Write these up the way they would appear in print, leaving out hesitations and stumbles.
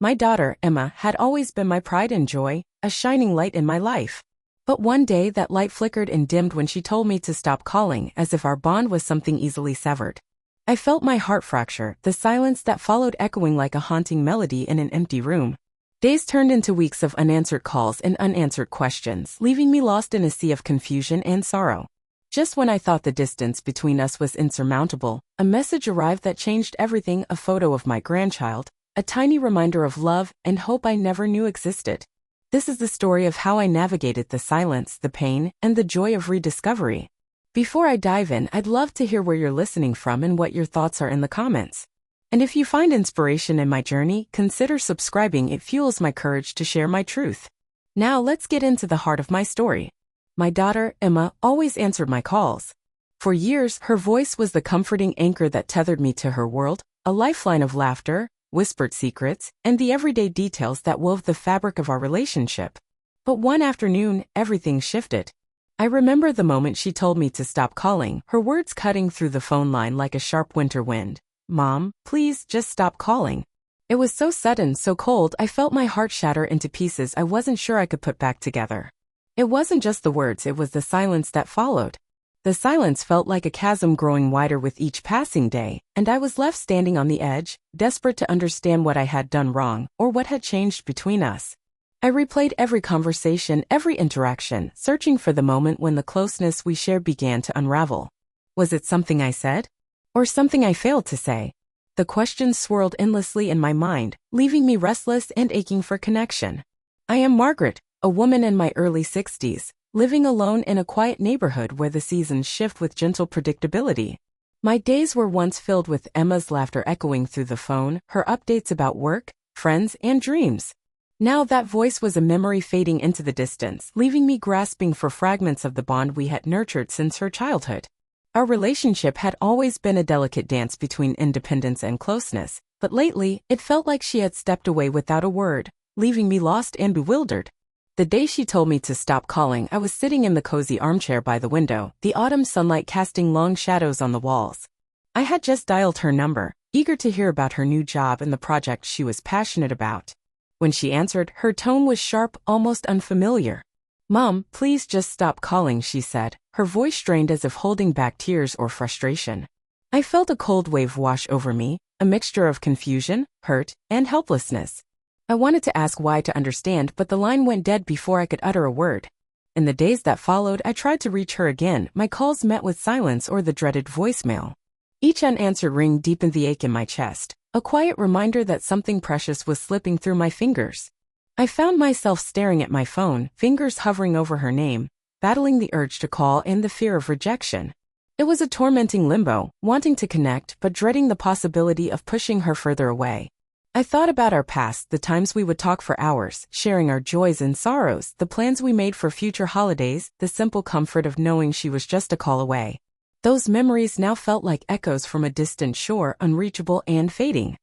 My daughter, Emma, had always been my pride and joy, a shining light in my life. But one day that light flickered and dimmed when she told me to stop calling, as if our bond was something easily severed. I felt my heart fracture, the silence that followed echoing like a haunting melody in an empty room. Days turned into weeks of unanswered calls and unanswered questions, leaving me lost in a sea of confusion and sorrow. Just when I thought the distance between us was insurmountable, a message arrived that changed everything: a photo of my grandchild, a tiny reminder of love and hope I never knew existed. This is the story of how I navigated the silence, the pain, and the joy of rediscovery. Before I dive in, I'd love to hear where you're listening from and what your thoughts are in the comments. And if you find inspiration in my journey, consider subscribing. It fuels my courage to share my truth. Now let's get into the heart of my story. My daughter, Emma, always answered my calls. For years, her voice was the comforting anchor that tethered me to her world, a lifeline of laughter, whispered secrets, and the everyday details that wove the fabric of our relationship. But one afternoon, everything shifted. I remember the moment she told me to stop calling, her words cutting through the phone line like a sharp winter wind. "Mom, please just stop calling." It was so sudden, so cold, I felt my heart shatter into pieces I wasn't sure I could put back together. It wasn't just the words, it was the silence that followed. The silence felt like a chasm growing wider with each passing day, and I was left standing on the edge, desperate to understand what I had done wrong, or what had changed between us. I replayed every conversation, every interaction, searching for the moment when the closeness we shared began to unravel. Was it something I said? Or something I failed to say? The questions swirled endlessly in my mind, leaving me restless and aching for connection. I am Margaret, a woman in my early 60s, living alone in a quiet neighborhood where the seasons shift with gentle predictability. My days were once filled with Emma's laughter echoing through the phone, her updates about work, friends, and dreams. Now that voice was a memory fading into the distance, leaving me grasping for fragments of the bond we had nurtured since her childhood. Our relationship had always been a delicate dance between independence and closeness, but lately, it felt like she had stepped away without a word, leaving me lost and bewildered. The day she told me to stop calling, I was sitting in the cozy armchair by the window, the autumn sunlight casting long shadows on the walls. I had just dialed her number, eager to hear about her new job and the project she was passionate about. When she answered, her tone was sharp, almost unfamiliar. "Mom, please just stop calling," she said, her voice strained as if holding back tears or frustration. I felt a cold wave wash over me, a mixture of confusion, hurt, and helplessness. I wanted to ask why, to understand, but the line went dead before I could utter a word. In the days that followed, I tried to reach her again, my calls met with silence or the dreaded voicemail. Each unanswered ring deepened the ache in my chest, a quiet reminder that something precious was slipping through my fingers. I found myself staring at my phone, fingers hovering over her name, battling the urge to call and the fear of rejection. It was a tormenting limbo, wanting to connect but dreading the possibility of pushing her further away. I thought about our past, the times we would talk for hours, sharing our joys and sorrows, the plans we made for future holidays, the simple comfort of knowing she was just a call away. Those memories now felt like echoes from a distant shore, unreachable and fading.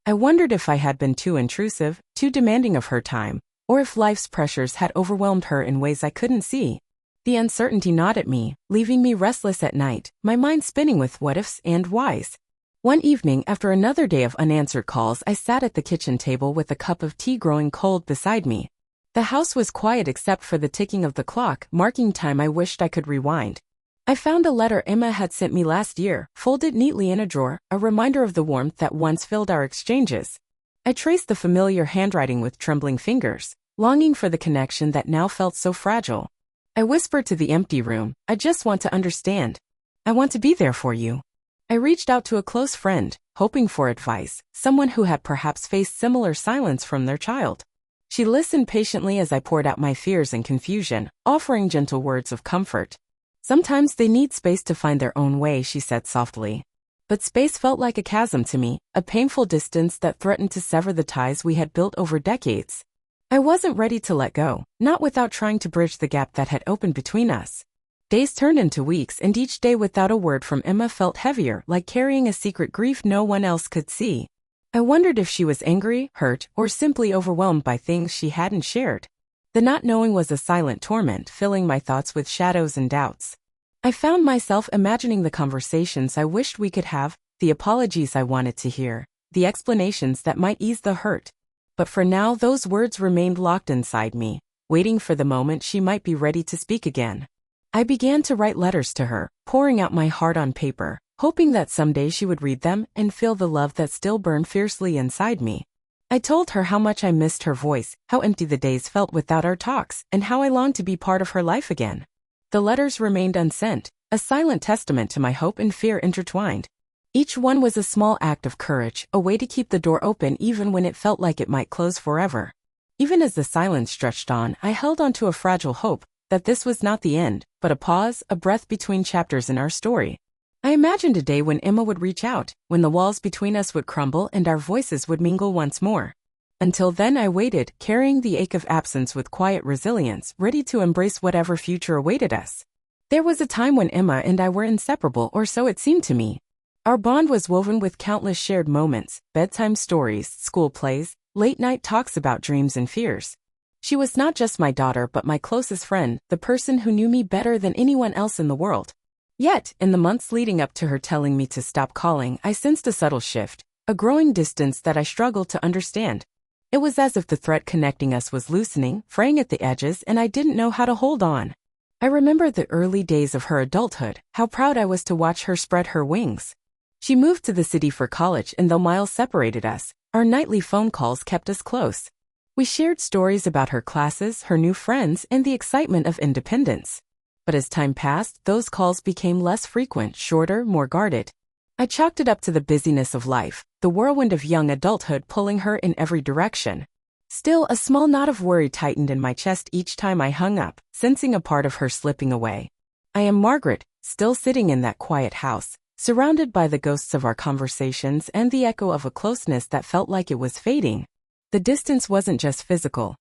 I wondered if I had been too intrusive, too demanding of her time, or if life's pressures had overwhelmed her in ways I couldn't see. The uncertainty gnawed at me, leaving me restless at night, my mind spinning with what-ifs and whys. One evening, after another day of unanswered calls, I sat at the kitchen table with a cup of tea growing cold beside me. The house was quiet except for the ticking of the clock, marking time I wished I could rewind. I found a letter Emma had sent me last year, folded neatly in a drawer, a reminder of the warmth that once filled our exchanges. I traced the familiar handwriting with trembling fingers, longing for the connection that now felt so fragile. I whispered to the empty room, "I just want to understand. I want to be there for you." I reached out to a close friend, hoping for advice, someone who had perhaps faced similar silence from their child. She listened patiently as I poured out my fears and confusion, offering gentle words of comfort. "Sometimes they need space to find their own way," she said softly. But space felt like a chasm to me, a painful distance that threatened to sever the ties we had built over decades. I wasn't ready to let go, not without trying to bridge the gap that had opened between us. Days turned into weeks, and each day without a word from Emma felt heavier, like carrying a secret grief no one else could see. I wondered if she was angry, hurt, or simply overwhelmed by things she hadn't shared. The not knowing was a silent torment, filling my thoughts with shadows and doubts. I found myself imagining the conversations I wished we could have, the apologies I wanted to hear, the explanations that might ease the hurt. But for now, those words remained locked inside me, waiting for the moment she might be ready to speak again. I began to write letters to her, pouring out my heart on paper, hoping that someday she would read them and feel the love that still burned fiercely inside me. I told her how much I missed her voice, how empty the days felt without our talks, and how I longed to be part of her life again. The letters remained unsent, a silent testament to my hope and fear intertwined. Each one was a small act of courage, a way to keep the door open even when it felt like it might close forever. Even as the silence stretched on, I held on to a fragile hope that this was not the end, but a pause, a breath between chapters in our story. I imagined a day when Emma would reach out, when the walls between us would crumble and our voices would mingle once more. Until then I waited, carrying the ache of absence with quiet resilience, ready to embrace whatever future awaited us. There was a time when Emma and I were inseparable, or so it seemed to me. Our bond was woven with countless shared moments, bedtime stories, school plays, late-night talks about dreams and fears. She was not just my daughter but my closest friend, the person who knew me better than anyone else in the world. Yet, in the months leading up to her telling me to stop calling, I sensed a subtle shift, a growing distance that I struggled to understand. It was as if the thread connecting us was loosening, fraying at the edges, and I didn't know how to hold on. I remember the early days of her adulthood, how proud I was to watch her spread her wings. She moved to the city for college, and though miles separated us, our nightly phone calls kept us close. We shared stories about her classes, her new friends, and the excitement of independence. But as time passed, those calls became less frequent, shorter, more guarded. I chalked it up to the busyness of life, the whirlwind of young adulthood pulling her in every direction. Still, a small knot of worry tightened in my chest each time I hung up, sensing a part of her slipping away. I am Margaret, still sitting in that quiet house, surrounded by the ghosts of our conversations and the echo of a closeness that felt like it was fading. The distance wasn't just physical.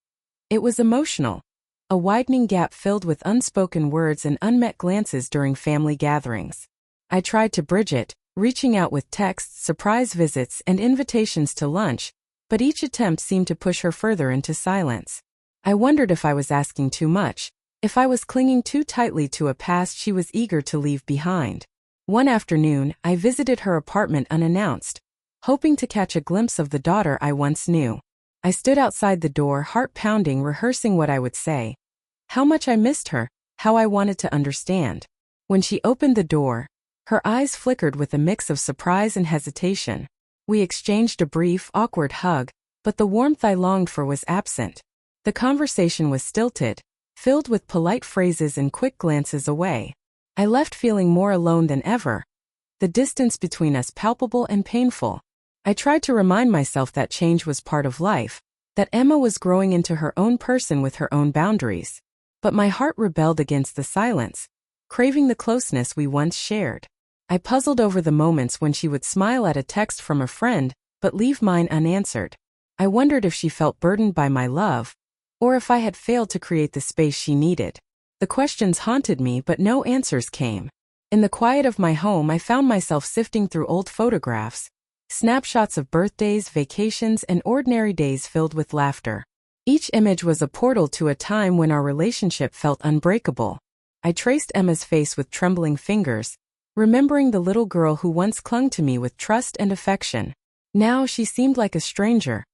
It was emotional. A widening gap filled with unspoken words and unmet glances during family gatherings. I tried to bridge it, reaching out with texts, surprise visits, and invitations to lunch, but each attempt seemed to push her further into silence. I wondered if I was asking too much, if I was clinging too tightly to a past she was eager to leave behind. One afternoon, I visited her apartment unannounced, hoping to catch a glimpse of the daughter I once knew. I stood outside the door, heart pounding, rehearsing what I would say. How much I missed her, how I wanted to understand. When she opened the door, her eyes flickered with a mix of surprise and hesitation. We exchanged a brief, awkward hug, but the warmth I longed for was absent. The conversation was stilted, filled with polite phrases and quick glances away. I left feeling more alone than ever, the distance between us palpable and painful. I tried to remind myself that change was part of life, that Emma was growing into her own person with her own boundaries. But my heart rebelled against the silence, craving the closeness we once shared. I puzzled over the moments when she would smile at a text from a friend, but leave mine unanswered. I wondered if she felt burdened by my love, or if I had failed to create the space she needed. The questions haunted me, but no answers came. In the quiet of my home, I found myself sifting through old photographs, snapshots of birthdays, vacations, and ordinary days filled with laughter. Each image was a portal to a time when our relationship felt unbreakable. I traced Emma's face with trembling fingers, remembering the little girl who once clung to me with trust and affection. Now she seemed like a stranger,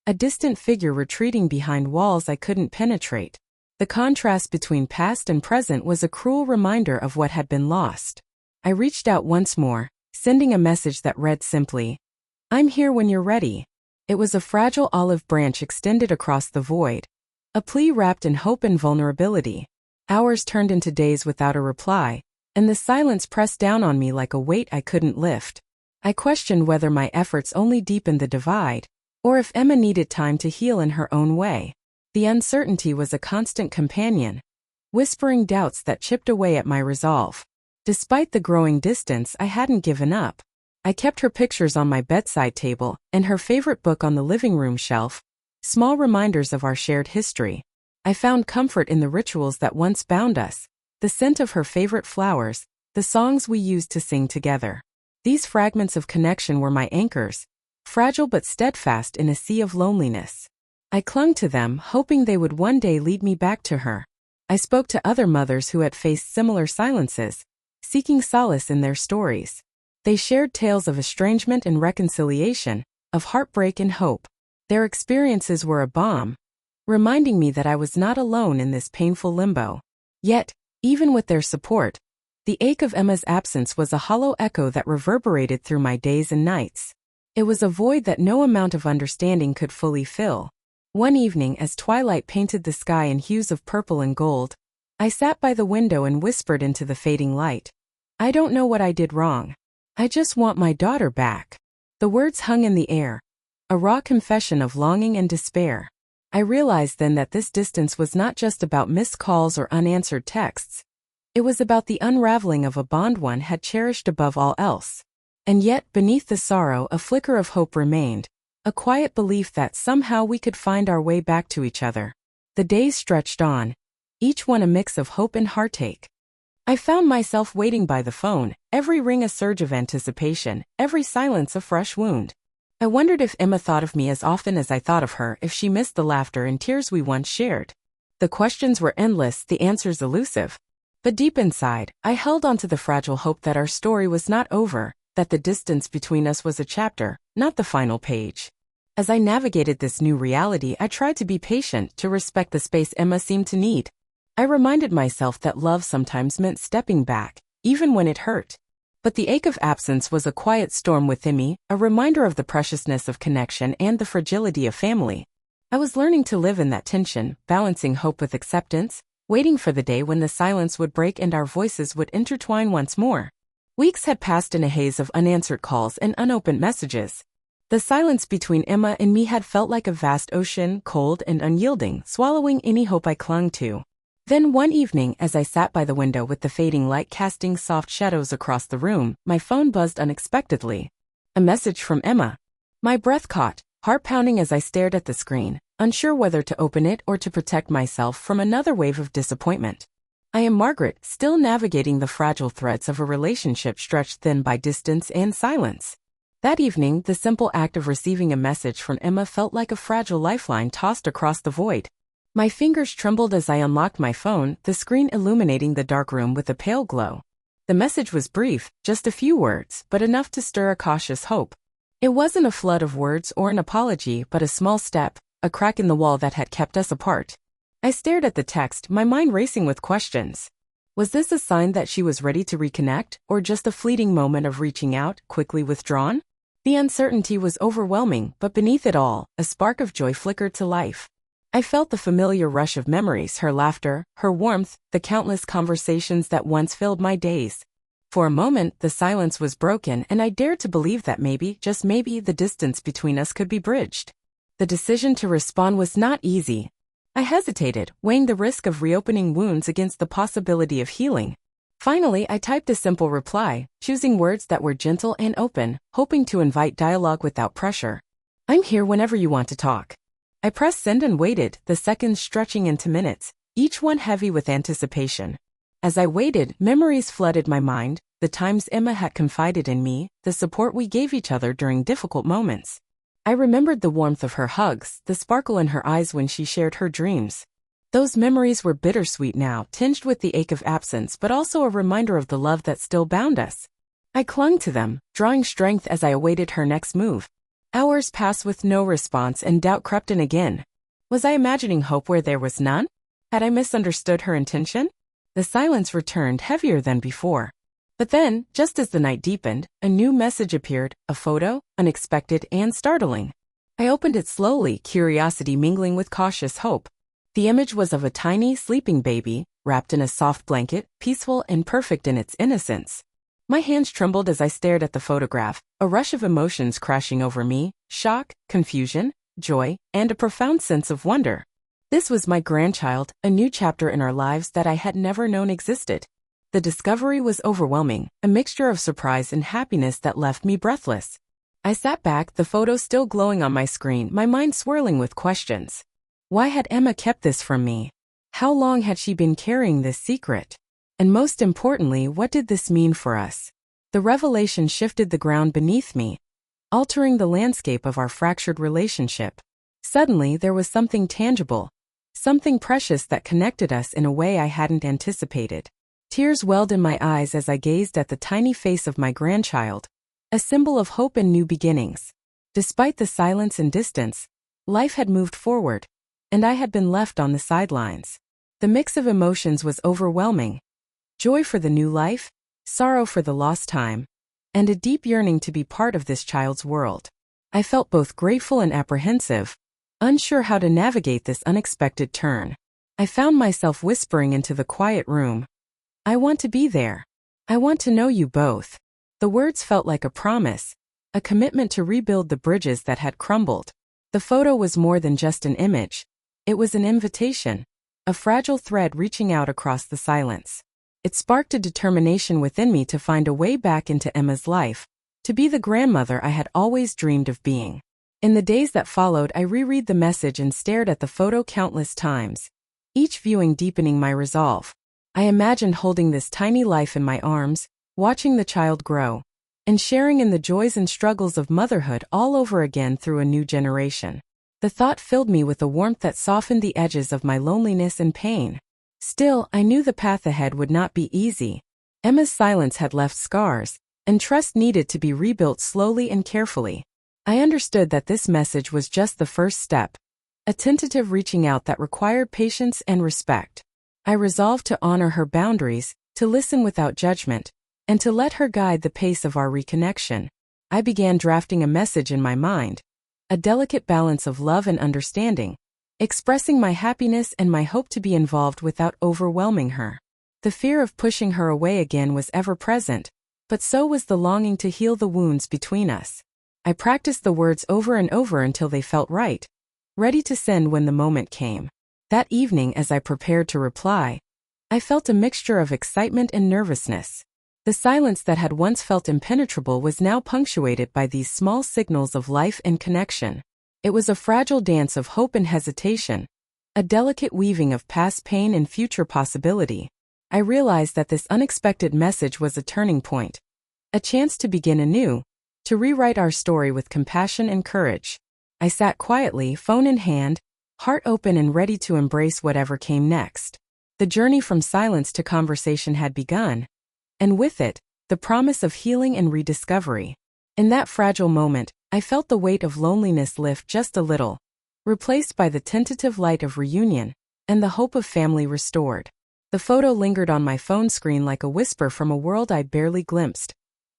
a distant figure retreating behind walls I couldn't penetrate. The contrast between past and present was a cruel reminder of what had been lost. I reached out once more, sending a message that read simply, "I'm here when you're ready." It was a fragile olive branch extended across the void, a plea wrapped in hope and vulnerability. Hours turned into days without a reply, and the silence pressed down on me like a weight I couldn't lift. I questioned whether my efforts only deepened the divide, or if Emma needed time to heal in her own way. The uncertainty was a constant companion, whispering doubts that chipped away at my resolve. Despite the growing distance, I hadn't given up. I kept her pictures on my bedside table and her favorite book on the living room shelf, small reminders of our shared history. I found comfort in the rituals that once bound us, the scent of her favorite flowers, the songs we used to sing together. These fragments of connection were my anchors, fragile but steadfast in a sea of loneliness. I clung to them, hoping they would one day lead me back to her. I spoke to other mothers who had faced similar silences, seeking solace in their stories. They shared tales of estrangement and reconciliation, of heartbreak and hope. Their experiences were a balm, reminding me that I was not alone in this painful limbo. Yet, even with their support, the ache of Emma's absence was a hollow echo that reverberated through my days and nights. It was a void that no amount of understanding could fully fill. One evening, as twilight painted the sky in hues of purple and gold, I sat by the window and whispered into the fading light. "I don't know what I did wrong. I just want my daughter back." The words hung in the air, a raw confession of longing and despair. I realized then that this distance was not just about missed calls or unanswered texts. It was about the unraveling of a bond one had cherished above all else. And yet, beneath the sorrow, a flicker of hope remained, a quiet belief that somehow we could find our way back to each other. The days stretched on, each one a mix of hope and heartache. I found myself waiting by the phone, every ring a surge of anticipation, every silence a fresh wound. I wondered if Emma thought of me as often as I thought of her, if she missed the laughter and tears we once shared. The questions were endless, the answers elusive. But deep inside, I held on to the fragile hope that our story was not over, that the distance between us was a chapter, not the final page. As I navigated this new reality, I tried to be patient, to respect the space Emma seemed to need. I reminded myself that love sometimes meant stepping back, even when it hurt. But the ache of absence was a quiet storm within me, a reminder of the preciousness of connection and the fragility of family. I was learning to live in that tension, balancing hope with acceptance, waiting for the day when the silence would break and our voices would intertwine once more. Weeks had passed in a haze of unanswered calls and unopened messages. The silence between Emma and me had felt like a vast ocean, cold and unyielding, swallowing any hope I clung to. Then one evening, as I sat by the window with the fading light casting soft shadows across the room, my phone buzzed unexpectedly. A message from Emma. My breath caught, heart pounding as I stared at the screen, unsure whether to open it or to protect myself from another wave of disappointment. "I am Margaret, still navigating the fragile threads of a relationship stretched thin by distance and silence." That evening, the simple act of receiving a message from Emma felt like a fragile lifeline tossed across the void. My fingers trembled as I unlocked my phone, the screen illuminating the dark room with a pale glow. The message was brief, just a few words, but enough to stir a cautious hope. It wasn't a flood of words or an apology, but a small step, a crack in the wall that had kept us apart. I stared at the text, my mind racing with questions. Was this a sign that she was ready to reconnect, or just a fleeting moment of reaching out, quickly withdrawn? The uncertainty was overwhelming, but beneath it all, a spark of joy flickered to life. I felt the familiar rush of memories, her laughter, her warmth, the countless conversations that once filled my days. For a moment, the silence was broken, and I dared to believe that maybe, just maybe, the distance between us could be bridged. The decision to respond was not easy. I hesitated, weighing the risk of reopening wounds against the possibility of healing. Finally, I typed a simple reply, choosing words that were gentle and open, hoping to invite dialogue without pressure. "I'm here whenever you want to talk." I pressed send and waited, the seconds stretching into minutes, each one heavy with anticipation. As I waited, memories flooded my mind, the times Emma had confided in me, the support we gave each other during difficult moments. I remembered the warmth of her hugs, the sparkle in her eyes when she shared her dreams. Those memories were bittersweet now, tinged with the ache of absence, but also a reminder of the love that still bound us. I clung to them, drawing strength as I awaited her next move. Hours passed with no response, and doubt crept in again. Was I imagining hope where there was none? Had I misunderstood her intention? The silence returned, heavier than before. But then, just as the night deepened, a new message appeared, a photo, unexpected and startling. I opened it slowly, curiosity mingling with cautious hope. The image was of a tiny, sleeping baby, wrapped in a soft blanket, peaceful and perfect in its innocence. My hands trembled as I stared at the photograph, a rush of emotions crashing over me, shock, confusion, joy, and a profound sense of wonder. This was my grandchild, a new chapter in our lives that I had never known existed. The discovery was overwhelming, a mixture of surprise and happiness that left me breathless. I sat back, the photo still glowing on my screen, my mind swirling with questions. Why had Emma kept this from me? How long had she been carrying this secret? And most importantly, what did this mean for us? The revelation shifted the ground beneath me, altering the landscape of our fractured relationship. Suddenly, there was something tangible, something precious that connected us in a way I hadn't anticipated. Tears welled in my eyes as I gazed at the tiny face of my grandchild, a symbol of hope and new beginnings. Despite the silence and distance, Life had moved forward, and I had been left on the sidelines. The mix of emotions was overwhelming. Joy for the new life, sorrow for the lost time, and a deep yearning to be part of this child's world. I felt both grateful and apprehensive, unsure how to navigate this unexpected turn. I found myself whispering into the quiet room, "I want to be there. I want to know you both." The words felt like a promise, a commitment to rebuild the bridges that had crumbled. The photo was more than just an image. It was an invitation, a fragile thread reaching out across the silence. It sparked a determination within me to find a way back into Emma's life, to be the grandmother I had always dreamed of being. In the days that followed, I reread the message and stared at the photo countless times, each viewing deepening my resolve. I imagined holding this tiny life in my arms, watching the child grow, and sharing in the joys and struggles of motherhood all over again through a new generation. The thought filled me with a warmth that softened the edges of my loneliness and pain. Still, I knew the path ahead would not be easy. Emma's silence had left scars, and trust needed to be rebuilt slowly and carefully. I understood that this message was just the first step, a tentative reaching out that required patience and respect. I resolved to honor her boundaries, to listen without judgment, and to let her guide the pace of our reconnection. I began drafting a message in my mind, a delicate balance of love and understanding, expressing my happiness and my hope to be involved without overwhelming her. The fear of pushing her away again was ever present, but so was the longing to heal the wounds between us. I practiced the words over and over until they felt right, ready to send when the moment came. That evening, as I prepared to reply, I felt a mixture of excitement and nervousness. The silence that had once felt impenetrable was now punctuated by these small signals of life and connection. It was a fragile dance of hope and hesitation, a delicate weaving of past pain and future possibility. I realized that this unexpected message was a turning point, a chance to begin anew, to rewrite our story with compassion and courage. I sat quietly, phone in hand, heart open and ready to embrace whatever came next. The journey from silence to conversation had begun, and with it, the promise of healing and rediscovery. In that fragile moment, I felt the weight of loneliness lift just a little, replaced by the tentative light of reunion and the hope of family restored. The photo lingered on my phone screen like a whisper from a world I barely glimpsed.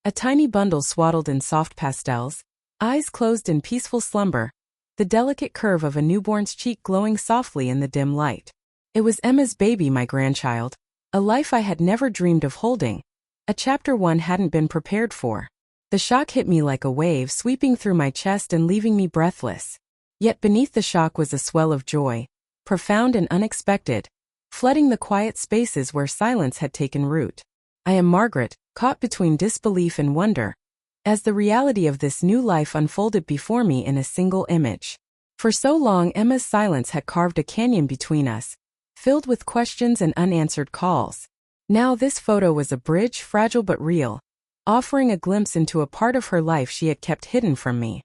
A tiny bundle swaddled in soft pastels, eyes closed in peaceful slumber, the delicate curve of a newborn's cheek glowing softly in the dim light. It was Emma's baby, my grandchild, a life I had never dreamed of holding, a chapter one hadn't been prepared for. The shock hit me like a wave, sweeping through my chest and leaving me breathless. Yet beneath the shock was a swell of joy, profound and unexpected, flooding the quiet spaces where silence had taken root. I am Margaret, caught between disbelief and wonder, as the reality of this new life unfolded before me in a single image. For so long, Emma's silence had carved a canyon between us, filled with questions and unanswered calls. Now this photo was a bridge, fragile but real, offering a glimpse into a part of her life she had kept hidden from me.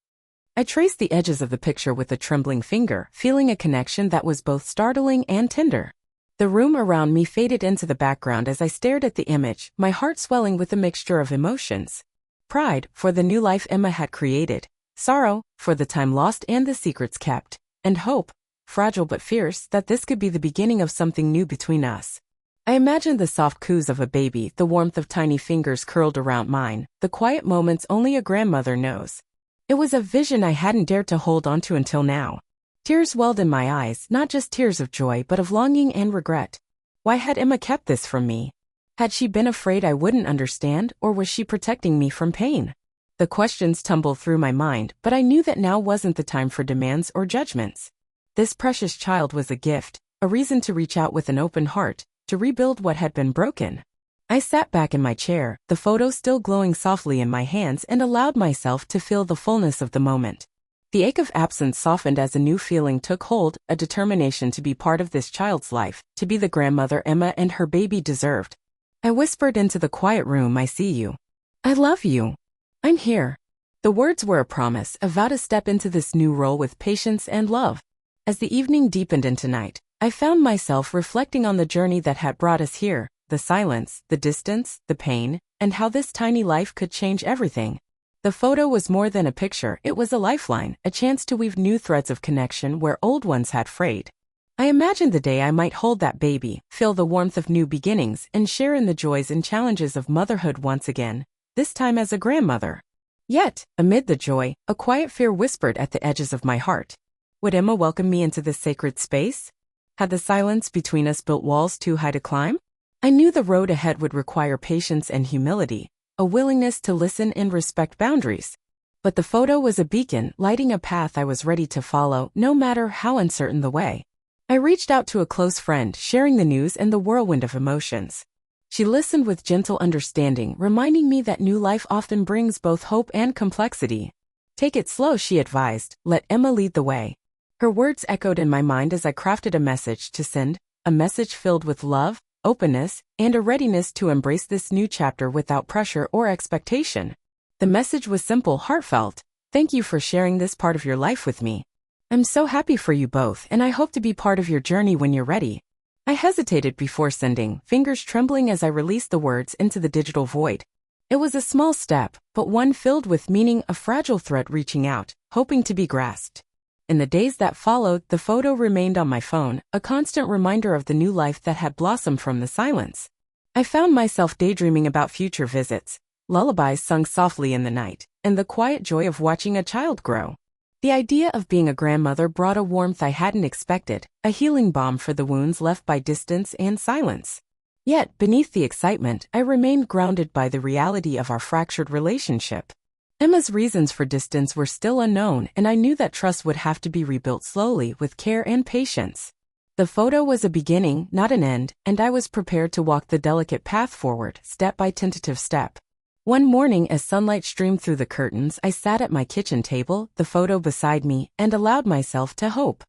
I traced the edges of the picture with a trembling finger, feeling a connection that was both startling and tender. The room around me faded into the background as I stared at the image, my heart swelling with a mixture of emotions. Pride, for the new life Emma had created, sorrow, for the time lost and the secrets kept, and hope, fragile but fierce, that this could be the beginning of something new between us. I imagined the soft coos of a baby, the warmth of tiny fingers curled around mine, the quiet moments only a grandmother knows. It was a vision I hadn't dared to hold onto until now. Tears welled in my eyes, not just tears of joy but of longing and regret. Why had Emma kept this from me? Had she been afraid I wouldn't understand, or was she protecting me from pain? The questions tumbled through my mind, but I knew that now wasn't the time for demands or judgments. This precious child was a gift, a reason to reach out with an open heart, to rebuild what had been broken. I sat back in my chair, the photo still glowing softly in my hands, and allowed myself to feel the fullness of the moment. The ache of absence softened as a new feeling took hold, a determination to be part of this child's life, to be the grandmother Emma and her baby deserved. I whispered into the quiet room, "I see you. I love you. I'm here." The words were a promise, a vow to step into this new role with patience and love. As the evening deepened into night, I found myself reflecting on the journey that had brought us here, the silence, the distance, the pain, and how this tiny life could change everything. The photo was more than a picture, it was a lifeline, a chance to weave new threads of connection where old ones had frayed. I imagined the day I might hold that baby, feel the warmth of new beginnings, and share in the joys and challenges of motherhood once again, this time as a grandmother. Yet, amid the joy, a quiet fear whispered at the edges of my heart. Would Emma welcome me into this sacred space? Had the silence between us built walls too high to climb? I knew the road ahead would require patience and humility, a willingness to listen and respect boundaries. But the photo was a beacon, lighting a path I was ready to follow, no matter how uncertain the way. I reached out to a close friend, sharing the news and the whirlwind of emotions. She listened with gentle understanding, reminding me that new life often brings both hope and complexity. Take it slow, she advised, let Emma lead the way. Her words echoed in my mind as I crafted a message to send, a message filled with love, openness, and a readiness to embrace this new chapter without pressure or expectation. The message was simple, heartfelt. Thank you for sharing this part of your life with me. I'm so happy for you both, and I hope to be part of your journey when you're ready. I hesitated before sending, fingers trembling as I released the words into the digital void. It was a small step, but one filled with meaning, a fragile thread reaching out, hoping to be grasped. In the days that followed, the photo remained on my phone, a constant reminder of the new life that had blossomed from the silence. I found myself daydreaming about future visits, lullabies sung softly in the night, and the quiet joy of watching a child grow. The idea of being a grandmother brought a warmth I hadn't expected, a healing balm for the wounds left by distance and silence. Yet, beneath the excitement, I remained grounded by the reality of our fractured relationship. Emma's reasons for distance were still unknown, and I knew that trust would have to be rebuilt slowly with care and patience. The photo was a beginning, not an end, and I was prepared to walk the delicate path forward, step by tentative step. One morning, as sunlight streamed through the curtains, I sat at my kitchen table, the photo beside me, and allowed myself to hope.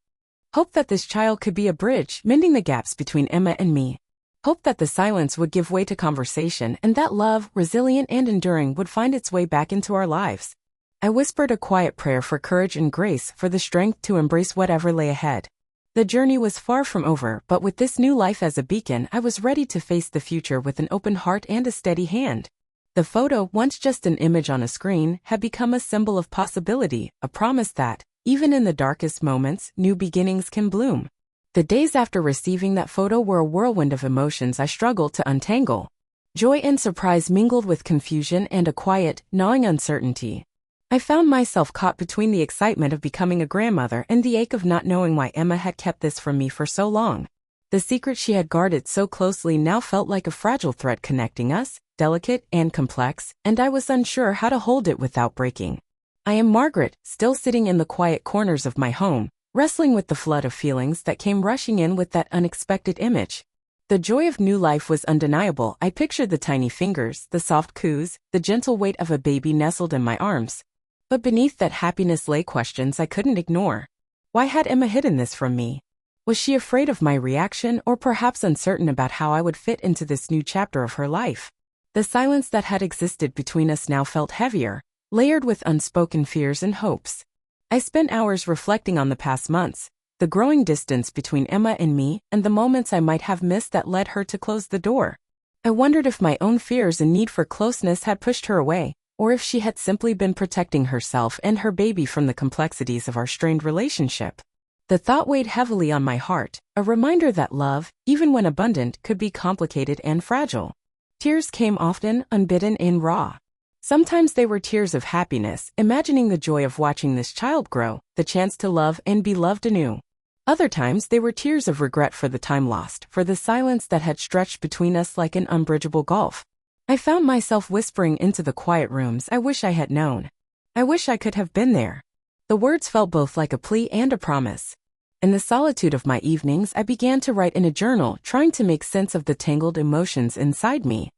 Hope that this child could be a bridge, mending the gaps between Emma and me. Hope that the silence would give way to conversation, and that love, resilient and enduring, would find its way back into our lives. I whispered a quiet prayer for courage and grace, for the strength to embrace whatever lay ahead. The journey was far from over, but with this new life as a beacon, I was ready to face the future with an open heart and a steady hand. The photo, once just an image on a screen, had become a symbol of possibility, a promise that, even in the darkest moments, new beginnings can bloom. The days after receiving that photo were a whirlwind of emotions I struggled to untangle. Joy and surprise mingled with confusion and a quiet, gnawing uncertainty. I found myself caught between the excitement of becoming a grandmother and the ache of not knowing why Emma had kept this from me for so long. The secret she had guarded so closely now felt like a fragile thread connecting us, delicate and complex, and I was unsure how to hold it without breaking. I am Margaret, still sitting in the quiet corners of my home, wrestling with the flood of feelings that came rushing in with that unexpected image. The joy of new life was undeniable. I pictured the tiny fingers, the soft coos, the gentle weight of a baby nestled in my arms. But beneath that happiness lay questions I couldn't ignore. Why had Emma hidden this from me? Was she afraid of my reaction, or perhaps uncertain about how I would fit into this new chapter of her life? The silence that had existed between us now felt heavier, layered with unspoken fears and hopes. I spent hours reflecting on the past months, the growing distance between Emma and me, and the moments I might have missed that led her to close the door. I wondered if my own fears and need for closeness had pushed her away, or if she had simply been protecting herself and her baby from the complexities of our strained relationship. The thought weighed heavily on my heart, a reminder that love, even when abundant, could be complicated and fragile. Tears came often, unbidden and raw. Sometimes they were tears of happiness, imagining the joy of watching this child grow, the chance to love and be loved anew. Other times they were tears of regret for the time lost, for the silence that had stretched between us like an unbridgeable gulf. I found myself whispering into the quiet rooms, I wish I had known. I wish I could have been there. The words felt both like a plea and a promise. In the solitude of my evenings, I began to write in a journal, trying to make sense of the tangled emotions inside me.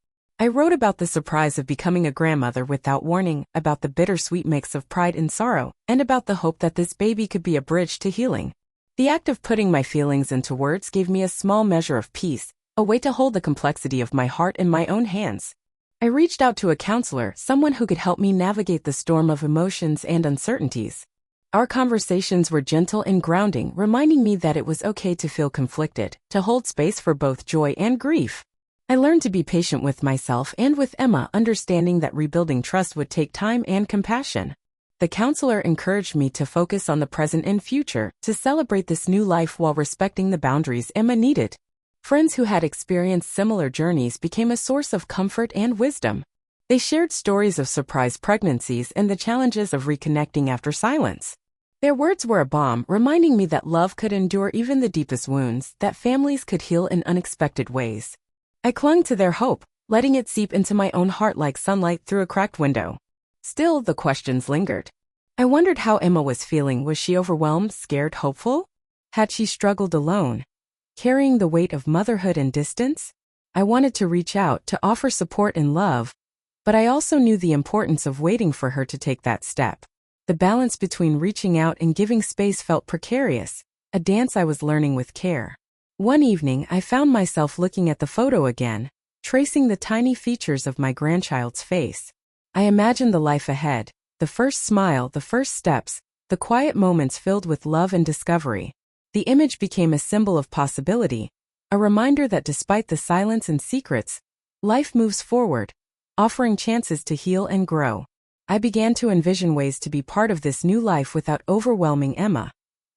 I wrote about the surprise of becoming a grandmother without warning, about the bittersweet mix of pride and sorrow, and about the hope that this baby could be a bridge to healing. The act of putting my feelings into words gave me a small measure of peace, a way to hold the complexity of my heart in my own hands. I reached out to a counselor, someone who could help me navigate the storm of emotions and uncertainties. Our conversations were gentle and grounding, reminding me that it was okay to feel conflicted, to hold space for both joy and grief. I learned to be patient with myself and with Emma, understanding that rebuilding trust would take time and compassion. The counselor encouraged me to focus on the present and future, to celebrate this new life while respecting the boundaries Emma needed. Friends who had experienced similar journeys became a source of comfort and wisdom. They shared stories of surprise pregnancies and the challenges of reconnecting after silence. Their words were a balm, reminding me that love could endure even the deepest wounds, that families could heal in unexpected ways. I clung to their hope, letting it seep into my own heart like sunlight through a cracked window. Still, the questions lingered. I wondered how Emma was feeling. Was she overwhelmed, scared, hopeful? Had she struggled alone, carrying the weight of motherhood and distance? I wanted to reach out, to offer support and love, but I also knew the importance of waiting for her to take that step. The balance between reaching out and giving space felt precarious, a dance I was learning with care. One evening, I found myself looking at the photo again, tracing the tiny features of my grandchild's face. I imagined the life ahead, the first smile, the first steps, the quiet moments filled with love and discovery. The image became a symbol of possibility, a reminder that despite the silence and secrets, life moves forward, offering chances to heal and grow. I began to envision ways to be part of this new life without overwhelming Emma.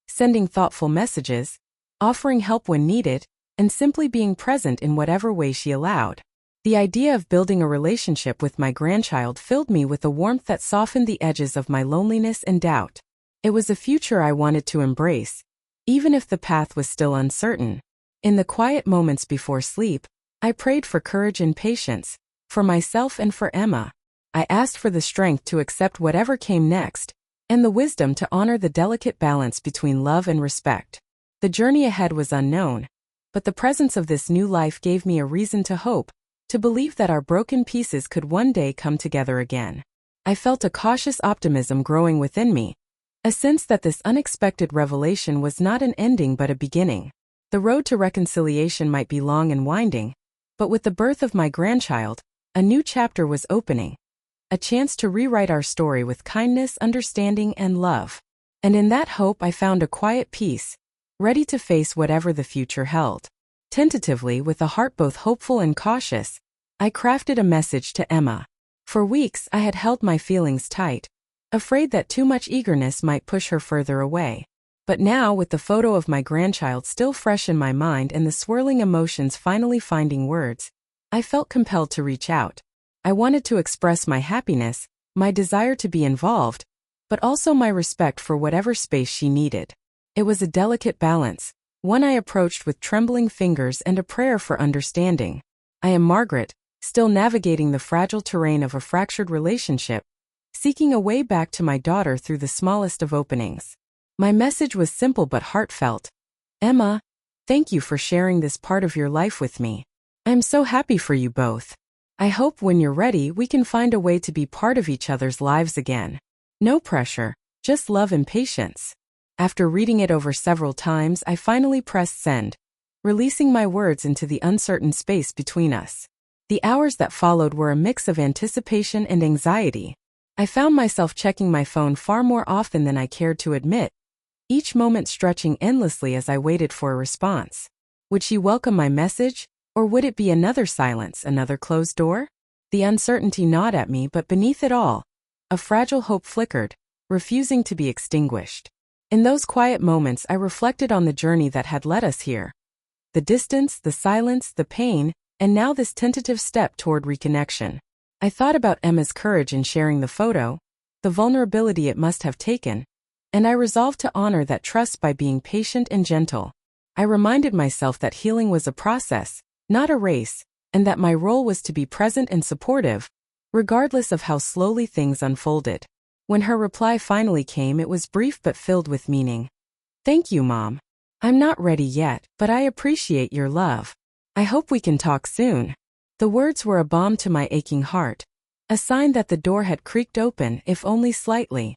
Sending thoughtful messages, offering help when needed, and simply being present in whatever way she allowed. The idea of building a relationship with my grandchild filled me with a warmth that softened the edges of my loneliness and doubt. It was a future I wanted to embrace, even if the path was still uncertain. In the quiet moments before sleep, I prayed for courage and patience, for myself and for Emma. I asked for the strength to accept whatever came next, and the wisdom to honor the delicate balance between love and respect. The journey ahead was unknown, but the presence of this new life gave me a reason to hope, to believe that our broken pieces could one day come together again. I felt a cautious optimism growing within me, a sense that this unexpected revelation was not an ending but a beginning. The road to reconciliation might be long and winding, but with the birth of my grandchild, a new chapter was opening, a chance to rewrite our story with kindness, understanding, and love. And in that hope I found a quiet peace, ready to face whatever the future held. Tentatively, with a heart both hopeful and cautious, I crafted a message to Emma. For weeks I had held my feelings tight, afraid that too much eagerness might push her further away. But now, with the photo of my grandchild still fresh in my mind and the swirling emotions finally finding words, I felt compelled to reach out. I wanted to express my happiness, my desire to be involved, but also my respect for whatever space she needed. It was a delicate balance, one I approached with trembling fingers and a prayer for understanding. I am Margaret, still navigating the fragile terrain of a fractured relationship, seeking a way back to my daughter through the smallest of openings. My message was simple but heartfelt. Emma, thank you for sharing this part of your life with me. I'm so happy for you both. I hope when you're ready we can find a way to be part of each other's lives again. No pressure, just love and patience. After reading it over several times, I finally pressed send, releasing my words into the uncertain space between us. The hours that followed were a mix of anticipation and anxiety. I found myself checking my phone far more often than I cared to admit, each moment stretching endlessly as I waited for a response. Would she welcome my message, or would it be another silence, another closed door? The uncertainty gnawed at me, but beneath it all, a fragile hope flickered, refusing to be extinguished. In those quiet moments I reflected on the journey that had led us here. The distance, the silence, the pain, and now this tentative step toward reconnection. I thought about Emma's courage in sharing the photo, the vulnerability it must have taken, and I resolved to honor that trust by being patient and gentle. I reminded myself that healing was a process, not a race, and that my role was to be present and supportive, regardless of how slowly things unfolded. When her reply finally came, it was brief but filled with meaning. Thank you, Mom. I'm not ready yet, but I appreciate your love. I hope we can talk soon. The words were a balm to my aching heart, a sign that the door had creaked open, if only slightly.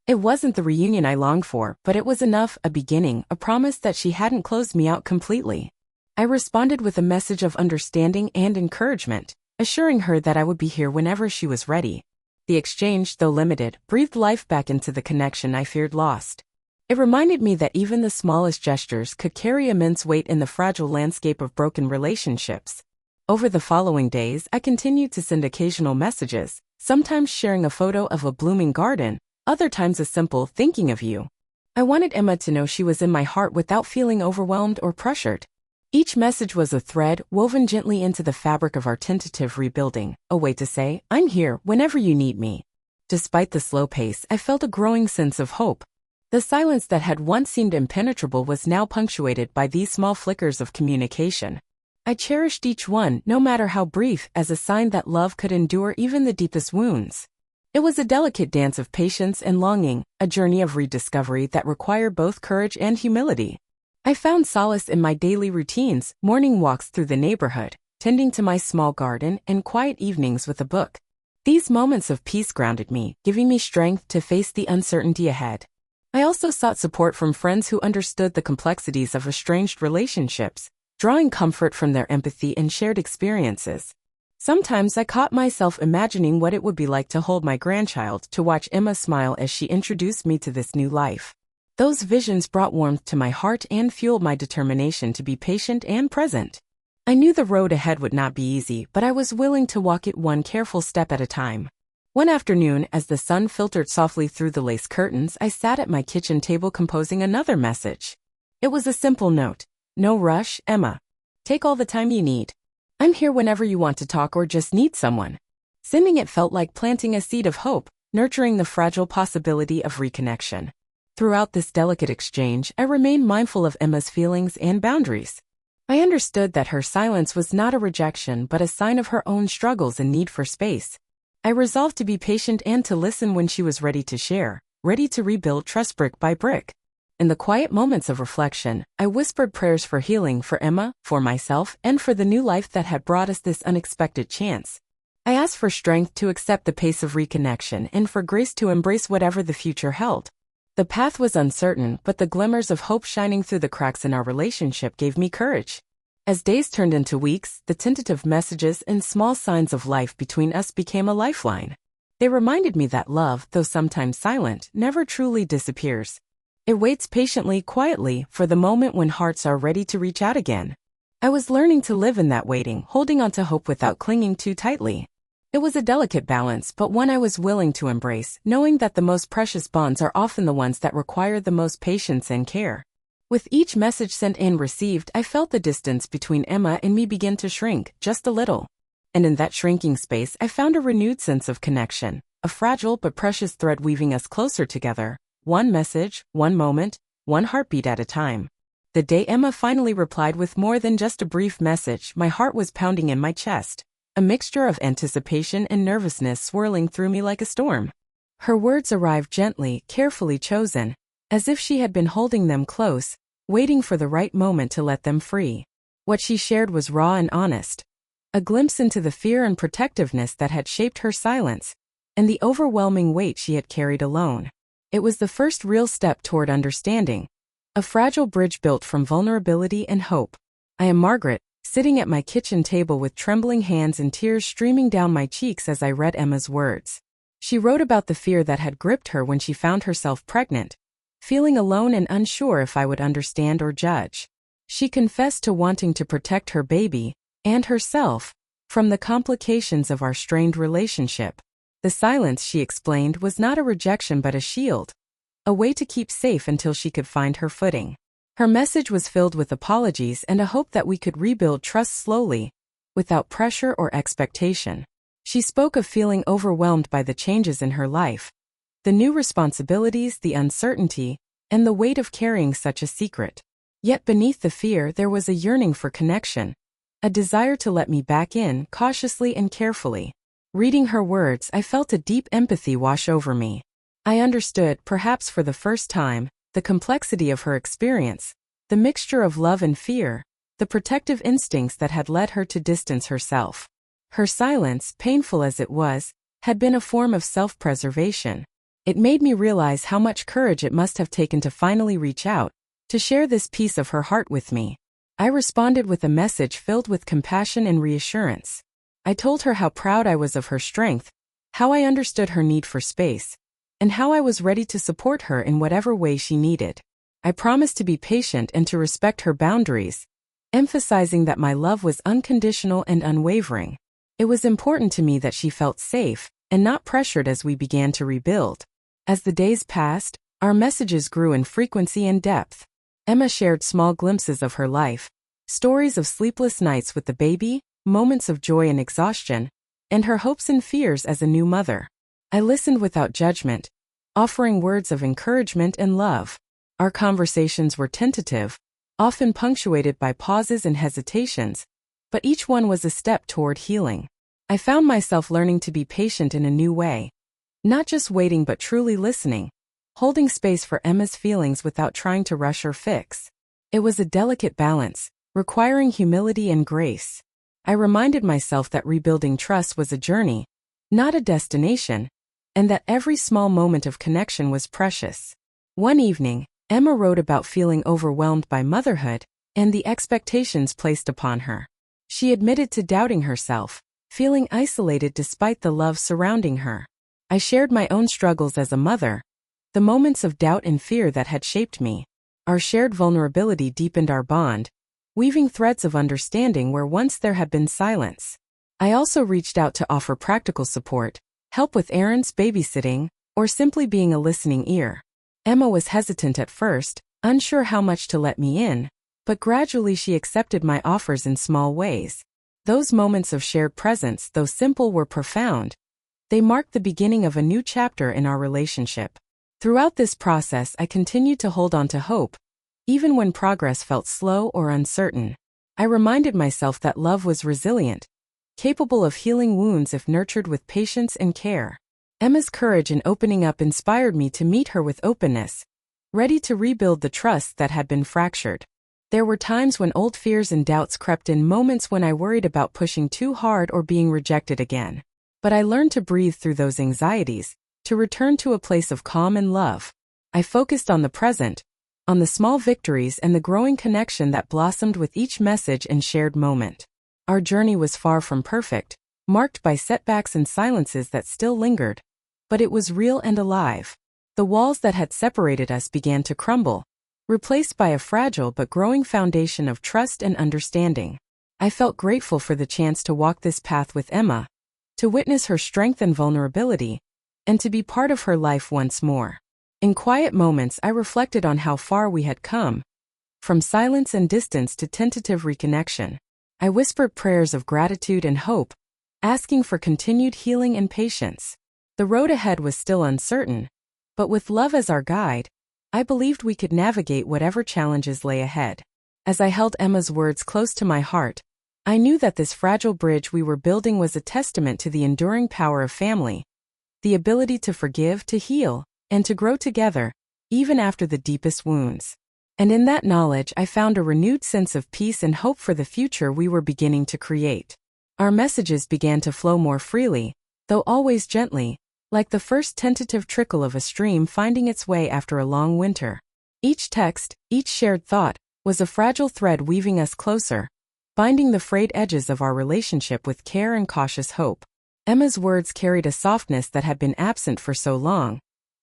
It wasn't the reunion I longed for, but it was enough, a beginning, a promise that she hadn't closed me out completely. I responded with a message of understanding and encouragement, assuring her that I would be here whenever she was ready. The exchange, though limited, breathed life back into the connection I feared lost. It reminded me that even the smallest gestures could carry immense weight in the fragile landscape of broken relationships. Over the following days, I continued to send occasional messages, sometimes sharing a photo of a blooming garden, other times a simple "thinking of you." I wanted Emma to know she was in my heart without feeling overwhelmed or pressured. Each message was a thread woven gently into the fabric of our tentative rebuilding, a way to say, "I'm here whenever you need me." Despite the slow pace, I felt a growing sense of hope. The silence that had once seemed impenetrable was now punctuated by these small flickers of communication. I cherished each one, no matter how brief, as a sign that love could endure even the deepest wounds. It was a delicate dance of patience and longing, a journey of rediscovery that required both courage and humility. I found solace in my daily routines, morning walks through the neighborhood, tending to my small garden, and quiet evenings with a book. These moments of peace grounded me, giving me strength to face the uncertainty ahead. I also sought support from friends who understood the complexities of estranged relationships, drawing comfort from their empathy and shared experiences. Sometimes I caught myself imagining what it would be like to hold my grandchild, to watch Emma smile as she introduced me to this new life. Those visions brought warmth to my heart and fueled my determination to be patient and present. I knew the road ahead would not be easy, but I was willing to walk it one careful step at a time. One afternoon, as the sun filtered softly through the lace curtains, I sat at my kitchen table composing another message. It was a simple note. "No rush, Emma. Take all the time you need. I'm here whenever you want to talk or just need someone." Sending it felt like planting a seed of hope, nurturing the fragile possibility of reconnection. Throughout this delicate exchange, I remained mindful of Emma's feelings and boundaries. I understood that her silence was not a rejection but a sign of her own struggles and need for space. I resolved to be patient and to listen when she was ready to share, ready to rebuild trust brick by brick. In the quiet moments of reflection, I whispered prayers for healing for Emma, for myself, and for the new life that had brought us this unexpected chance. I asked for strength to accept the pace of reconnection and for grace to embrace whatever the future held. The path was uncertain, but the glimmers of hope shining through the cracks in our relationship gave me courage. As days turned into weeks, the tentative messages and small signs of life between us became a lifeline. They reminded me that love, though sometimes silent, never truly disappears. It waits patiently, quietly, for the moment when hearts are ready to reach out again. I was learning to live in that waiting, holding on to hope without clinging too tightly. It was a delicate balance, but one I was willing to embrace, knowing that the most precious bonds are often the ones that require the most patience and care. With each message sent and received, I felt the distance between Emma and me begin to shrink, just a little. And in that shrinking space, I found a renewed sense of connection, a fragile but precious thread weaving us closer together, one message, one moment, one heartbeat at a time. The day Emma finally replied with more than just a brief message, my heart was pounding in my chest, a mixture of anticipation and nervousness swirling through me like a storm. Her words arrived gently, carefully chosen, as if she had been holding them close, waiting for the right moment to let them free. What she shared was raw and honest, a glimpse into the fear and protectiveness that had shaped her silence, and the overwhelming weight she had carried alone. It was the first real step toward understanding, a fragile bridge built from vulnerability and hope. I am Margaret, sitting at my kitchen table with trembling hands and tears streaming down my cheeks as I read Emma's words. She wrote about the fear that had gripped her when she found herself pregnant, feeling alone and unsure if I would understand or judge. She confessed to wanting to protect her baby, and herself, from the complications of our strained relationship. The silence, she explained, was not a rejection but a shield, a way to keep safe until she could find her footing. Her message was filled with apologies and a hope that we could rebuild trust slowly, without pressure or expectation. She spoke of feeling overwhelmed by the changes in her life, the new responsibilities, the uncertainty, and the weight of carrying such a secret. Yet beneath the fear there was a yearning for connection, a desire to let me back in, cautiously and carefully. Reading her words, I felt a deep empathy wash over me. I understood, perhaps for the first time, the complexity of her experience, the mixture of love and fear, the protective instincts that had led her to distance herself. Her silence, painful as it was, had been a form of self-preservation. It made me realize how much courage it must have taken to finally reach out, to share this piece of her heart with me. I responded with a message filled with compassion and reassurance. I told her how proud I was of her strength, how I understood her need for space, and how I was ready to support her in whatever way she needed. I promised to be patient and to respect her boundaries, emphasizing that my love was unconditional and unwavering. It was important to me that she felt safe and not pressured as we began to rebuild. As the days passed, our messages grew in frequency and depth. Emma shared small glimpses of her life, stories of sleepless nights with the baby, moments of joy and exhaustion, and her hopes and fears as a new mother. I listened without judgment, offering words of encouragement and love. Our conversations were tentative, often punctuated by pauses and hesitations, but each one was a step toward healing. I found myself learning to be patient in a new way, not just waiting but truly listening, holding space for Emma's feelings without trying to rush or fix. It was a delicate balance, requiring humility and grace. I reminded myself that rebuilding trust was a journey, not a destination, and that every small moment of connection was precious. One evening, Emma wrote about feeling overwhelmed by motherhood and the expectations placed upon her. She admitted to doubting herself, feeling isolated despite the love surrounding her. I shared my own struggles as a mother, the moments of doubt and fear that had shaped me. Our shared vulnerability deepened our bond, weaving threads of understanding where once there had been silence. I also reached out to offer practical support, help with errands, babysitting, or simply being a listening ear. Emma was hesitant at first, unsure how much to let me in, but gradually she accepted my offers in small ways. Those moments of shared presence, though simple, were profound. They marked the beginning of a new chapter in our relationship. Throughout this process, I continued to hold on to hope, even when progress felt slow or uncertain. I reminded myself that love was resilient, capable of healing wounds if nurtured with patience and care. Emma's courage in opening up inspired me to meet her with openness, ready to rebuild the trust that had been fractured. There were times when old fears and doubts crept in, moments when I worried about pushing too hard or being rejected again. But I learned to breathe through those anxieties, to return to a place of calm and love. I focused on the present, on the small victories and the growing connection that blossomed with each message and shared moment. Our journey was far from perfect, marked by setbacks and silences that still lingered, but it was real and alive. The walls that had separated us began to crumble, replaced by a fragile but growing foundation of trust and understanding. I felt grateful for the chance to walk this path with Emma, to witness her strength and vulnerability, and to be part of her life once more. In quiet moments, I reflected on how far we had come, from silence and distance to tentative reconnection. I whispered prayers of gratitude and hope, asking for continued healing and patience. The road ahead was still uncertain, but with love as our guide, I believed we could navigate whatever challenges lay ahead. As I held Emma's words close to my heart, I knew that this fragile bridge we were building was a testament to the enduring power of family, the ability to forgive, to heal, and to grow together, even after the deepest wounds. And in that knowledge, I found a renewed sense of peace and hope for the future we were beginning to create. Our messages began to flow more freely, though always gently, like the first tentative trickle of a stream finding its way after a long winter. Each text, each shared thought, was a fragile thread weaving us closer, binding the frayed edges of our relationship with care and cautious hope. Emma's words carried a softness that had been absent for so long,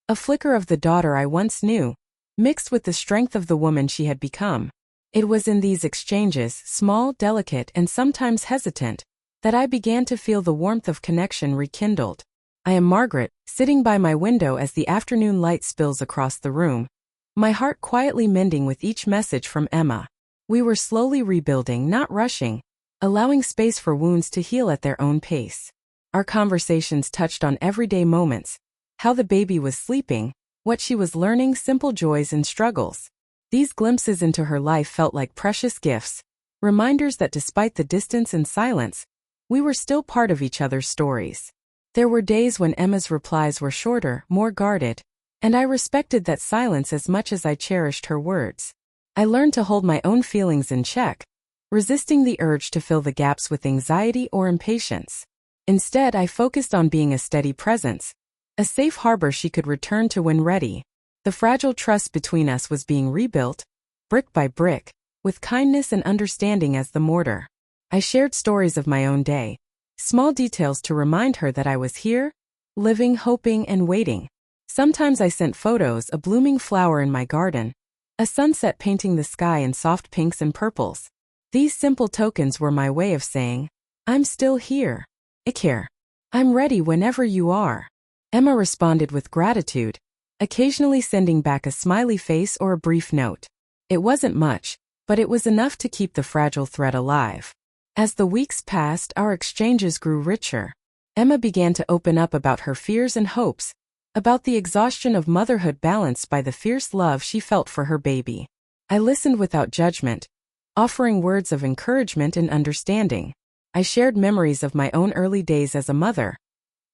a flicker of the daughter I once knew, mixed with the strength of the woman she had become. It was in these exchanges, small, delicate, and sometimes hesitant, that I began to feel the warmth of connection rekindled. I am Margaret, sitting by my window as the afternoon light spills across the room, my heart quietly mending with each message from Emma. We were slowly rebuilding, not rushing, allowing space for wounds to heal at their own pace. Our conversations touched on everyday moments, how the baby was sleeping, what she was learning, simple joys and struggles. These glimpses into her life felt like precious gifts, reminders that despite the distance and silence, we were still part of each other's stories. There were days when Emma's replies were shorter, more guarded, and I respected that silence as much as I cherished her words. I learned to hold my own feelings in check, resisting the urge to fill the gaps with anxiety or impatience. Instead, I focused on being a steady presence, a safe harbor she could return to when ready. The fragile trust between us was being rebuilt, brick by brick, with kindness and understanding as the mortar. I shared stories of my own day, small details to remind her that I was here, living, hoping, and waiting. Sometimes I sent photos, a blooming flower in my garden, a sunset painting the sky in soft pinks and purples. These simple tokens were my way of saying, I'm still here. I care. I'm ready whenever you are. Emma responded with gratitude, occasionally sending back a smiley face or a brief note. It wasn't much, but it was enough to keep the fragile thread alive. As the weeks passed, our exchanges grew richer. Emma began to open up about her fears and hopes, about the exhaustion of motherhood balanced by the fierce love she felt for her baby. I listened without judgment, offering words of encouragement and understanding. I shared memories of my own early days as a mother,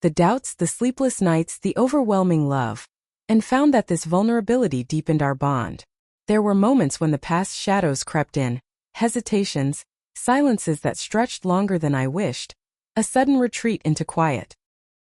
the doubts, the sleepless nights, the overwhelming love, and found that this vulnerability deepened our bond. There were moments when the past shadows crept in, hesitations, silences that stretched longer than I wished, a sudden retreat into quiet.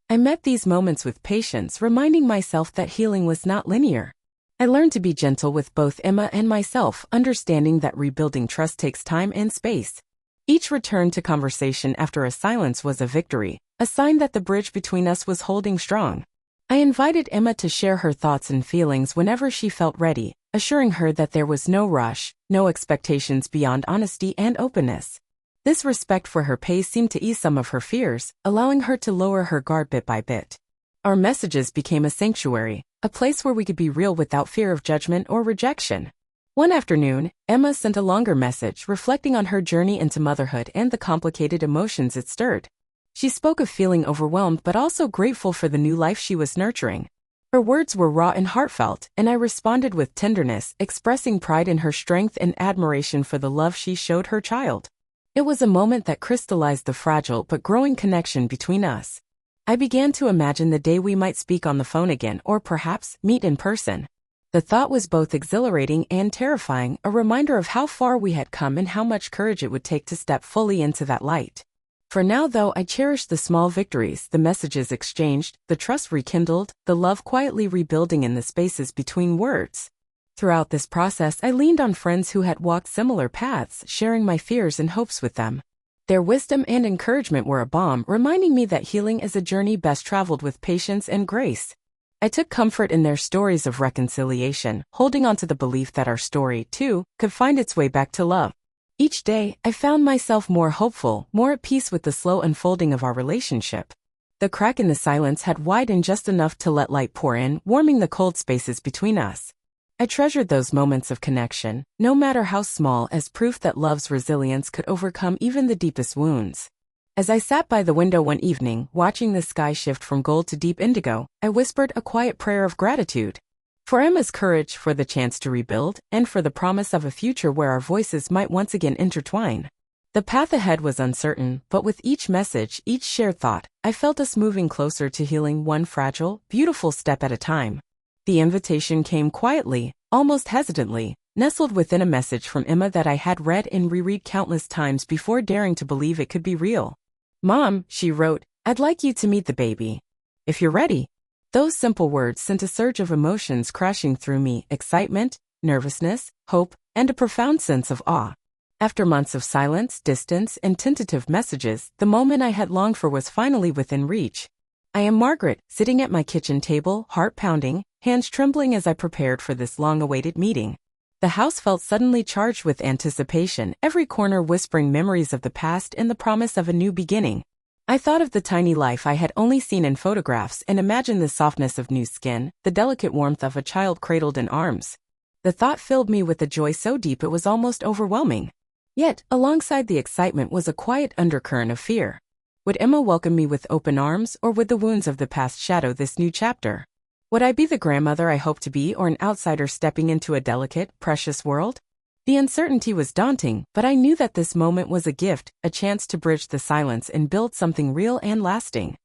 I met these moments with patience, reminding myself that healing was not linear. I learned to be gentle with both Emma and myself, understanding that rebuilding trust takes time and space. Each return to conversation after a silence was a victory, a sign that the bridge between us was holding strong. I invited Emma to share her thoughts and feelings whenever she felt ready, assuring her that there was no rush, no expectations beyond honesty and openness. This respect for her pace seemed to ease some of her fears, allowing her to lower her guard bit by bit. Our messages became a sanctuary, a place where we could be real without fear of judgment or rejection. One afternoon, Emma sent a longer message reflecting on her journey into motherhood and the complicated emotions it stirred. She spoke of feeling overwhelmed but also grateful for the new life she was nurturing. Her words were raw and heartfelt, and I responded with tenderness, expressing pride in her strength and admiration for the love she showed her child. It was a moment that crystallized the fragile but growing connection between us. I began to imagine the day we might speak on the phone again or perhaps meet in person. The thought was both exhilarating and terrifying, a reminder of how far we had come and how much courage it would take to step fully into that light. For now, though, I cherished the small victories, the messages exchanged, the trust rekindled, the love quietly rebuilding in the spaces between words. Throughout this process, I leaned on friends who had walked similar paths, sharing my fears and hopes with them. Their wisdom and encouragement were a balm, reminding me that healing is a journey best traveled with patience and grace. I took comfort in their stories of reconciliation, holding on to the belief that our story, too, could find its way back to love. Each day, I found myself more hopeful, more at peace with the slow unfolding of our relationship. The crack in the silence had widened just enough to let light pour in, warming the cold spaces between us. I treasured those moments of connection, no matter how small, as proof that love's resilience could overcome even the deepest wounds. As I sat by the window one evening, watching the sky shift from gold to deep indigo, I whispered a quiet prayer of gratitude. For Emma's courage, for the chance to rebuild, and for the promise of a future where our voices might once again intertwine. The path ahead was uncertain, but with each message, each shared thought, I felt us moving closer to healing, one fragile, beautiful step at a time. The invitation came quietly, almost hesitantly, nestled within a message from Emma that I had read and reread countless times before daring to believe it could be real. "Mom," she wrote, "I'd like you to meet the baby. If you're ready." Those simple words sent a surge of emotions crashing through me: excitement, nervousness, hope, and a profound sense of awe. After months of silence, distance, and tentative messages, the moment I had longed for was finally within reach. I am Margaret, sitting at my kitchen table, heart pounding, hands trembling as I prepared for this long-awaited meeting. The house felt suddenly charged with anticipation, every corner whispering memories of the past and the promise of a new beginning. I thought of the tiny life I had only seen in photographs and imagined the softness of new skin, the delicate warmth of a child cradled in arms. The thought filled me with a joy so deep it was almost overwhelming. Yet, alongside the excitement was a quiet undercurrent of fear. Would Emma welcome me with open arms, or would the wounds of the past shadow this new chapter? Would I be the grandmother I hoped to be, or an outsider stepping into a delicate, precious world? The uncertainty was daunting, but I knew that this moment was a gift, a chance to bridge the silence and build something real and lasting.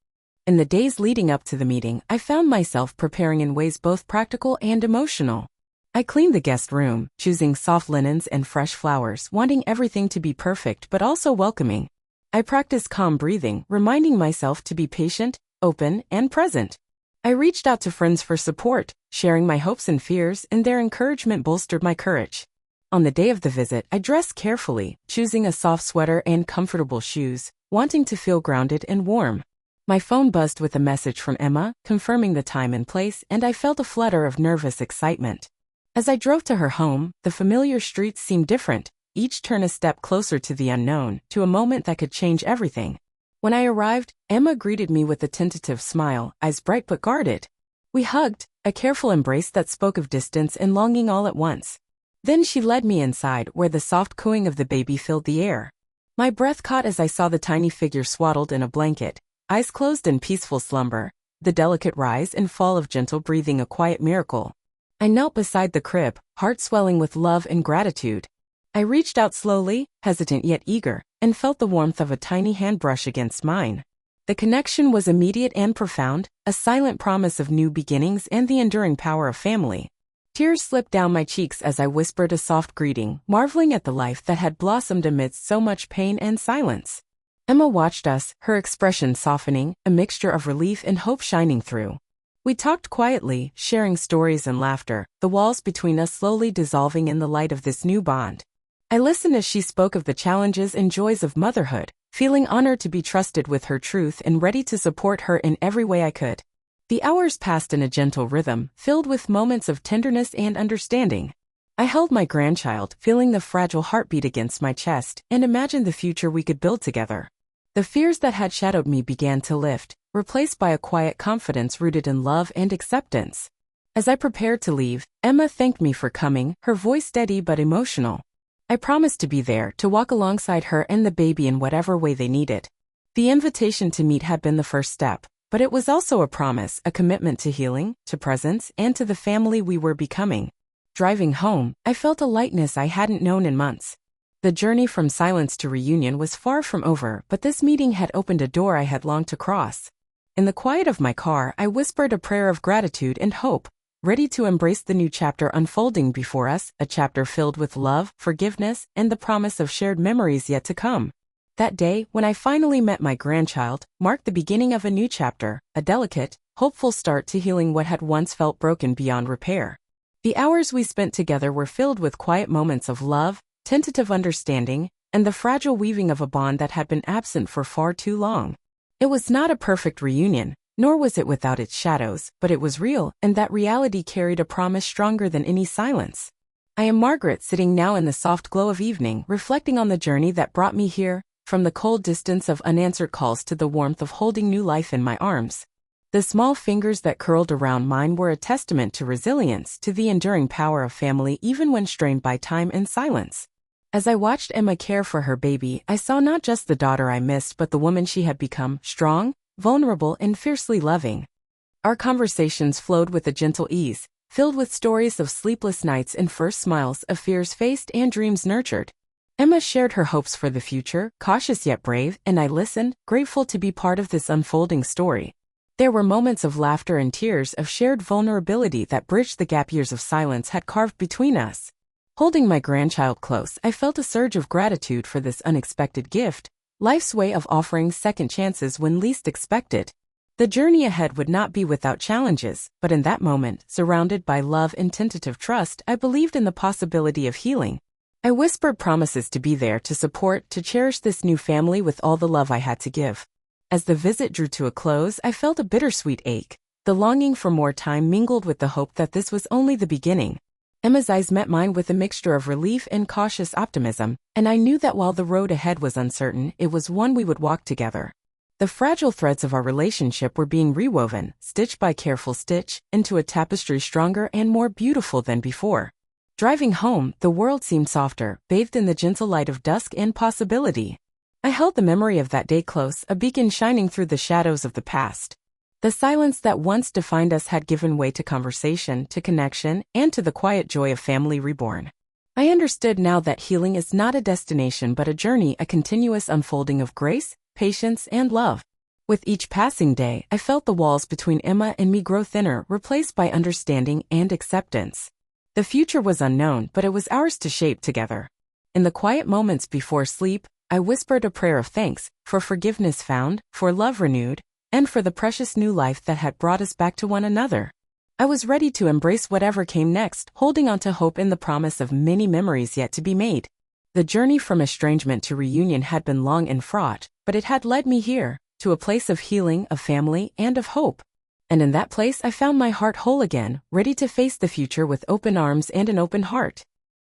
In the days leading up to the meeting, I found myself preparing in ways both practical and emotional. I cleaned the guest room, choosing soft linens and fresh flowers, wanting everything to be perfect but also welcoming. I practiced calm breathing, reminding myself to be patient, open, and present. I reached out to friends for support, sharing my hopes and fears, and their encouragement bolstered my courage. On the day of the visit, I dressed carefully, choosing a soft sweater and comfortable shoes, wanting to feel grounded and warm. My phone buzzed with a message from Emma, confirming the time and place, and I felt a flutter of nervous excitement. As I drove to her home, the familiar streets seemed different, each turn a step closer to the unknown, to a moment that could change everything. When I arrived, Emma greeted me with a tentative smile, eyes bright but guarded. We hugged, a careful embrace that spoke of distance and longing all at once. Then she led me inside, where the soft cooing of the baby filled the air. My breath caught as I saw the tiny figure swaddled in a blanket, eyes closed in peaceful slumber, the delicate rise and fall of gentle breathing a quiet miracle. I knelt beside the crib, heart swelling with love and gratitude. I reached out slowly, hesitant yet eager, and felt the warmth of a tiny hand brush against mine. The connection was immediate and profound, a silent promise of new beginnings and the enduring power of family. Tears slipped down my cheeks as I whispered a soft greeting, marveling at the life that had blossomed amidst so much pain and silence. Emma watched us, her expression softening, a mixture of relief and hope shining through. We talked quietly, sharing stories and laughter, the walls between us slowly dissolving in the light of this new bond. I listened as she spoke of the challenges and joys of motherhood, feeling honored to be trusted with her truth and ready to support her in every way I could. The hours passed in a gentle rhythm, filled with moments of tenderness and understanding. I held my grandchild, feeling the fragile heartbeat against my chest, and imagined the future we could build together. The fears that had shadowed me began to lift, replaced by a quiet confidence rooted in love and acceptance. As I prepared to leave, Emma thanked me for coming, her voice steady but emotional. I promised to be there, to walk alongside her and the baby in whatever way they needed. The invitation to meet had been the first step, but it was also a promise, a commitment to healing, to presence, and to the family we were becoming. Driving home, I felt a lightness I hadn't known in months. The journey from silence to reunion was far from over, but this meeting had opened a door I had longed to cross. In the quiet of my car, I whispered a prayer of gratitude and hope, ready to embrace the new chapter unfolding before us, a chapter filled with love, forgiveness, and the promise of shared memories yet to come. That day, when I finally met my grandchild, marked the beginning of a new chapter, a delicate, hopeful start to healing what had once felt broken beyond repair. The hours we spent together were filled with quiet moments of love, tentative understanding, and the fragile weaving of a bond that had been absent for far too long. It was not a perfect reunion, nor was it without its shadows, but it was real, and that reality carried a promise stronger than any silence. I am Margaret, sitting now in the soft glow of evening, reflecting on the journey that brought me here, from the cold distance of unanswered calls to the warmth of holding new life in my arms. The small fingers that curled around mine were a testament to resilience, to the enduring power of family even when strained by time and silence. As I watched Emma care for her baby, I saw not just the daughter I missed but the woman she had become, strong, vulnerable, and fiercely loving. Our conversations flowed with a gentle ease, filled with stories of sleepless nights and first smiles, of fears faced and dreams nurtured. Emma shared her hopes for the future, cautious yet brave, and I listened, grateful to be part of this unfolding story. There were moments of laughter and tears, of shared vulnerability that bridged the gap years of silence had carved between us. Holding my grandchild close, I felt a surge of gratitude for this unexpected gift, life's way of offering second chances when least expected. The journey ahead would not be without challenges, but in that moment, surrounded by love and tentative trust, I believed in the possibility of healing. I whispered promises to be there, to support, to cherish this new family with all the love I had to give. As the visit drew to a close, I felt a bittersweet ache. The longing for more time mingled with the hope that this was only the beginning. Emma's eyes met mine with a mixture of relief and cautious optimism, and I knew that while the road ahead was uncertain, it was one we would walk together. The fragile threads of our relationship were being rewoven, stitch by careful stitch, into a tapestry stronger and more beautiful than before. Driving home, the world seemed softer, bathed in the gentle light of dusk and possibility. I held the memory of that day close, a beacon shining through the shadows of the past. The silence that once defined us had given way to conversation, to connection, and to the quiet joy of family reborn. I understood now that healing is not a destination but a journey, a continuous unfolding of grace, patience, and love. With each passing day, I felt the walls between Emma and me grow thinner, replaced by understanding and acceptance. The future was unknown, but it was ours to shape together. In the quiet moments before sleep, I whispered a prayer of thanks, for forgiveness found, for love renewed, and for the precious new life that had brought us back to one another. I was ready to embrace whatever came next, holding on to hope in the promise of many memories yet to be made. The journey from estrangement to reunion had been long and fraught, but it had led me here, to a place of healing, of family, and of hope. And in that place I found my heart whole again, ready to face the future with open arms and an open heart.